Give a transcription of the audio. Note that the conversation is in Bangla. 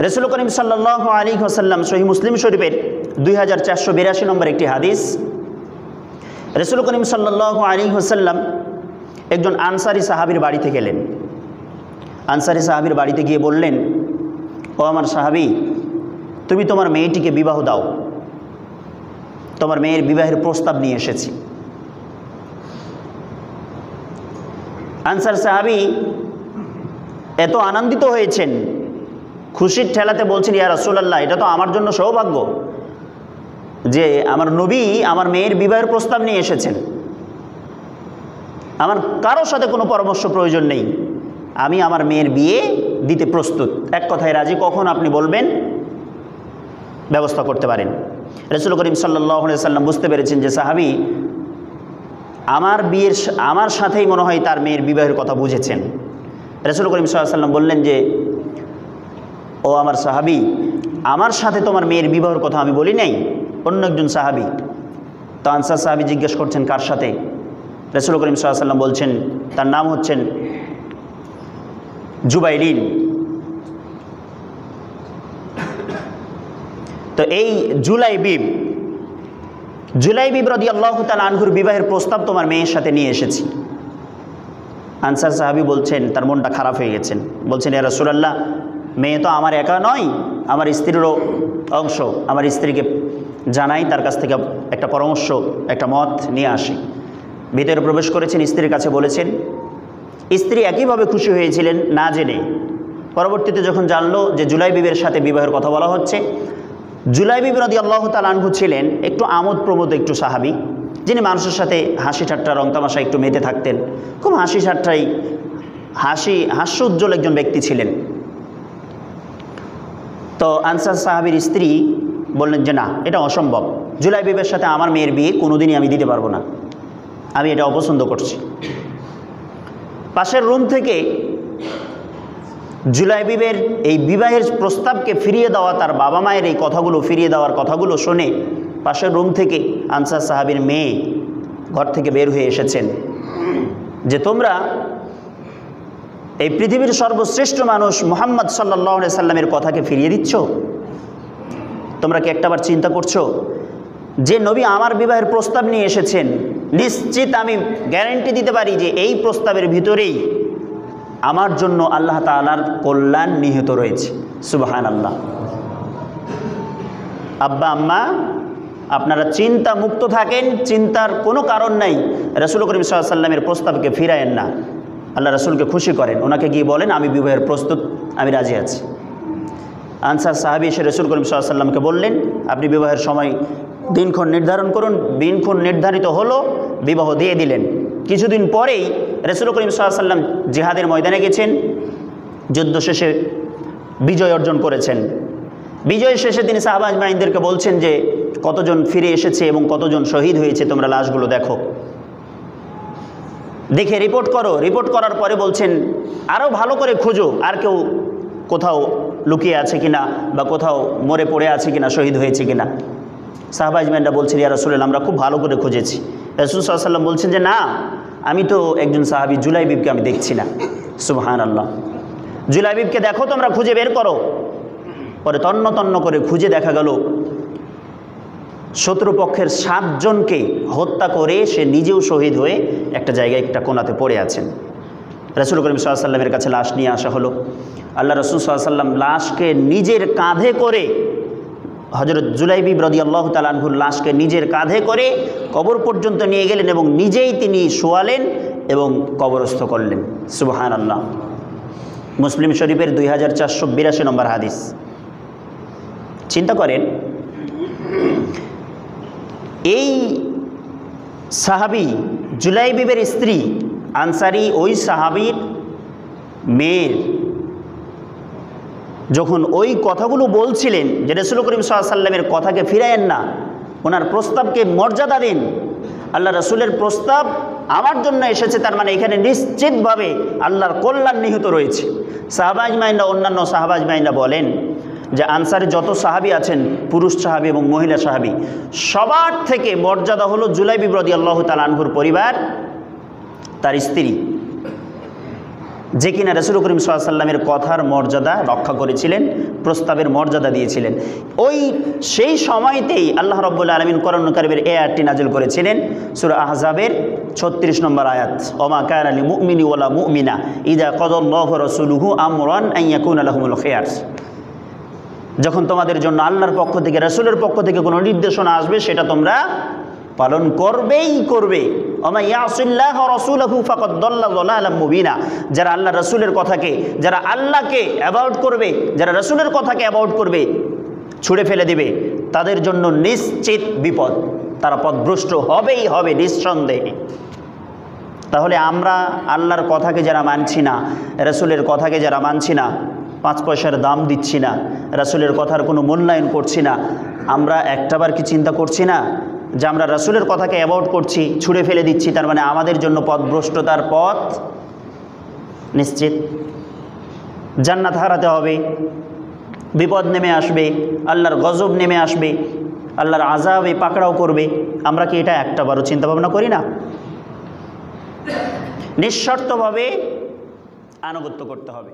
রাসূল করিম সাল্লাল্লাহু আলাইহি ওয়াসাল্লাম সহিহ মুসলিম শরীফের 2482 নম্বর একটি হাদিস, রাসূল করিম সাল্লাল্লাহু আলাইহি ওয়াসাল্লাম একজন আনসারী সাহাবীর বাড়িতে গেলেন। আনসারী সাহাবীর বাড়িতে গিয়ে বললেন, ও আমার সাহাবী, তুমি তোমার মেয়েটিকে বিবাহ দাও, তোমার মেয়ের বিবাহের প্রস্তাব নিয়ে এসেছি। আনসার সাহাবী এত আনন্দিত হয়েছেন, খুশির ঠেলাতে বলছেন, ইয়া রাসূলুল্লাহ, এটা তো আমার জন্য সৌভাগ্য যে আমার নবী আমার মেয়ের বিবাহের প্রস্তাব নিয়ে এসেছেন। আমার কারোর সাথে কোনো পরামর্শ প্রয়োজন নেই, আমি আমার মেয়ের বিয়ে দিতে প্রস্তুত, এক কথায় রাজি, কখন আপনি বলবেন ব্যবস্থা করতে পারেন। রাসূল করিম সাল্লাল্লাহু আলাইহি ওয়াসাল্লাম বুঝতে পেরেছেন যে সাহাবী আমার সাথেই মনে হয় তার মেয়ের বিবাহের কথা বুঝেছেন। রাসূল করিম সাল্লাল্লাহু আলাইহি ওয়াসাল্লাম বললেন যে, ও আমার সাহাবী, আমার সাথে তোমার মেয়ের বিবাহের কথা আমি বলি নাই, অন্য একজন সাহাবী। তো আনসার সাহাবী জিজ্ঞেস করছেন, কার সাথে? রাসূল করিম সাল্লাল্লাহু আলাইহি ওয়াসাল্লাম বলছেন, তার নাম হচ্ছেন জুবাইরিন। তো এই জুলাইবিব রাদিয়াল্লাহু তাআলা আনহুর বিবাহের প্রস্তাব তোমার মেয়ের সাথে নিয়ে এসেছি। আনসার সাহাবী বলছেন, তার মনটা খারাপ হয়ে গেছেন, বলছেন, ইয়া রাসূলুল্লাহ, মেয়ে তো আমার একা নয়, আমার স্ত্রীরও অংশ, আমার স্ত্রীকে জানাই, তার কাছ থেকে একটা পরামর্শ, একটা মত নিয়ে আসি। ভিতরে প্রবেশ করেছেন, স্ত্রীর কাছে বলেছেন। স্ত্রী একইভাবে খুশি হয়েছিলেন না জেনে। পরবর্তীতে যখন জানলো যে জুলাইবিবের সাথে বিবাহের কথা বলা হচ্ছে, জুলাইবিব রাদিয়াল্লাহু তাআলা আনহু ছিলেন একটু আমোদ প্রমোদ একটু সাহাবী, যিনি মানুষের সাথে হাসি ঠাট্টা রং তামাশা একটু মেতে থাকতেন, খুব হাসি ঠাট্টাই হাস্য উজ্জ্বল একজন ব্যক্তি ছিলেন। তো আনসার সাহাবীর স্ত্রী বললেন যে, না, এটা অসম্ভব, জুলাইবিবের সাথে আমার মেয়ের বিয়ে কোনোদিনই আমি দিতে পারবো না, আমি এটা অপছন্দ করছি। পাশের রুম থেকে জুলাইবিবের এই বিবাহের প্রস্তাবকে ফিরিয়ে দেওয়া, তার বাবা মায়ের এই কথাগুলো ফিরিয়ে দেওয়ার কথাগুলো শুনে পাশের রুম থেকে আনসার সাহাবীর মেয়ে ঘর থেকে বের হয়ে এসেছেন যে, তোমরা এই পৃথিবীর সর্বশ্রেষ্ঠ মানুষ মুহাম্মদ সাল্লাল্লাহু আলাইহি সাল্লামের কথাকে ফিরিয়ে দিচ্ছ? তোমরা কি একটাবার চিন্তা করছো যে নবী আমার বিবাহের প্রস্তাব নিয়ে এসেছেন, নিশ্চিত আমি গ্যারান্টি দিতে পারি যে এই প্রস্তাবের ভিতরেই আমার জন্য আল্লাহ তাআলার কল্যাণ নিহিত রয়েছে। সুবহানাল্লাহ। আব্বা আম্মা, আপনারা চিন্তা মুক্ত থাকেন, চিন্তার কোনো কারণ নাই। রাসূল করিম সাল্লাল্লাহু আলাইহি সাল্লামের প্রস্তাবকে ফিরায়েন না, আল্লাহ রাসূলকে খুশি করেন, ওনাকে গিয়ে বলেন, আমি বিবাহের প্রস্তুত, আমি রাজি আছি। আনসার সাহাবী এসে রাসূল করিম সাল্লাল্লাহু আলাইহি সাল্লামকে বললেন, আপনি বিবাহের সময় দিনক্ষণ নির্ধারণ করুন। দিনক্ষণ নির্ধারিত হলো, বিবাহ দিয়ে দিলেন। কিছুদিন পরেই রাসূল করিম সাল্লাল্লাহু আলাইহি সাল্লাম জিহাদের ময়দানে গেছেন, যুদ্ধ শেষে বিজয় অর্জন করেছেন। বিজয় শেষে তিনি সাহাবা আজমাইনদেরকে বলছেন যে, কতজন ফিরে এসেছে এবং কতজন শহীদ হয়েছে তোমরা লাশগুলো দেখো, দেখে রিপোর্ট করো। রিপোর্ট করার পরে বলছেন, আরও ভালো করে খোঁজো, আর কেউ কোথাও লুকিয়ে আছে কিনা, বা কোথাও মরে পড়ে আছে কিনা, শহীদ হয়েছে কিনা। সাহাবা আজমাইনরা বলছেন, ইয়া রাসূলুল্লাহ, আমরা খুব ভালো করে খুঁজেছি। রাসূল সাল্লাল্লাহু আলাইহি ওয়াসাল্লাম বলছেন যে, না, আমি তো একজন সাহাবী জুলাইবিবকে আমি দেখছি না। সুবহানাল্লাহ। জুলাইবিবকে দেখো, তোমরা খুঁজে বের করো। পরে তন্ন তন্ন করে খুঁজে দেখা গেল শত্রুপক্ষের 7 জনকে হত্যা করে সে নিজেও শহীদ হয়ে একটা জায়গায়, একটা কোণাতে পড়ে আছেন। রাসূল করিম সাল্লাল্লাহু আলাইহি ওয়াসাল্লামের কাছে লাশ নিয়ে আসা হলো। আল্লাহ রাসূল সাল্লাল্লাহু আলাইহি ওয়াসাল্লাম লাশকে নিজের কাঁধে করে, হযরত জুলাইবিব রাদিয়াল্লাহু তাআলা আনহুর লাশকে নিজের কাঁধে করে কবর পর্যন্ত নিয়ে গেলেন এবং নিজেই তিনি শোয়ালেন এবং কবরস্থ করলেন। সুবহানাল্লাহ। মুসলিম শরীফের 2482 নম্বর হাদিস। চিন্তা করেন, এই সাহাবী জুলাইবিবের স্ত্রী আনসারী ওই সাহাবীর মেয়ের যখন ওই কথাগুলো বলছিলেন যে রাসূল করিম সাল্লাল্লাহু আলাইহি সাল্লামের কথাকে ফিরায়েন না, ওনার প্রস্তাবকে মর্যাদা দিন, আল্লাহ রাসূলের প্রস্তাব আমার জন্য এসেছে, তার মানে এখানে নিশ্চিতভাবে আল্লাহর কল্যাণ নিহিত রয়েছে। সাহাবা আজমাইনরা, অন্যান্য সাহাবা আজমাইনরা বলেন যে আনসারে যত সাহাবী আছেন, পুরুষ সাহাবী এবং মহিলা সাহাবী, সবার থেকে মর্যাদা হলো জুলাইবিব রাদিয়াল্লাহু তাআলা আনহুর পরিবার, তার স্ত্রী। যে কিনা রাসূল করিম সাল্লাল্লাহু আলাইহি ওয়াসাল্লামের কথার মর্যাদা রক্ষা করেছিলেন, প্রস্তাবের মর্যাদা দিয়েছিলেন। সেই সময়তেই আল্লাহ রাব্বুল আলামিন কোরআন কারীমের এই আয়াতটি নাজিল করেছিলেন, সূরা আহজাবের 36 নম্বর আয়াত, ওমা কানা লিল মুমিনি ওয়ালা মুমিনা ইযা কাদাল্লাহু ওয়া রাসূলুহু আমরান আন ইয়াকুনা লাহুমুল খিয়ার। যখন তোমাদের জন্য আল্লাহর পক্ষ থেকে, রাসূলের পক্ষ থেকে কোনো নির্দেশনা আসবে, সেটা তোমরা পালন করবেই করবে। ওমা ইয়াসিল্লাহ ওয়া রাসূলুহু ফাকাদ দাল্লা দালালাম মুবিনা। যারা আল্লাহ রাসূলের কথাকে, যারা আল্লাহকে অ্যাভয়েড করবে, যারা রাসূলের কথাকে অ্যাভয়েড করবে, ছুঁড়ে ফেলে দিবে, তাদের জন্য নিশ্চিত বিপদ, তারা পথভ্রষ্ট হবেই হবে নিঃসন্দেহে। তাহলে আমরা আল্লাহর কথাকে যারা মানছি না, রাসূলের কথাকে যারা মানছি না, 5 পয়সার দাম দিচ্ছি না, রাসূলের কথার কোনো মূল্যায়ন করছি না, আমরা একটাবার কি চিন্তা করছি না যে আমরা রাসূলের কথাকে অ্যাভয়েড করছি, ছুঁড়ে ফেলে দিচ্ছি, তার মানে আমাদের জন্য পথভ্রষ্টতার পথ নিশ্চিত। জান্নাত হারাতে হবে, বিপদ নেমে আসবে, আল্লাহর গজব নেমে আসবে, আল্লাহর আযাবে পাকড়াও করবে। আমরা কি এটা একটাবারও চিন্তা ভাবনা করি না? নিঃশর্তভাবে আনুগত্য করতে হবে।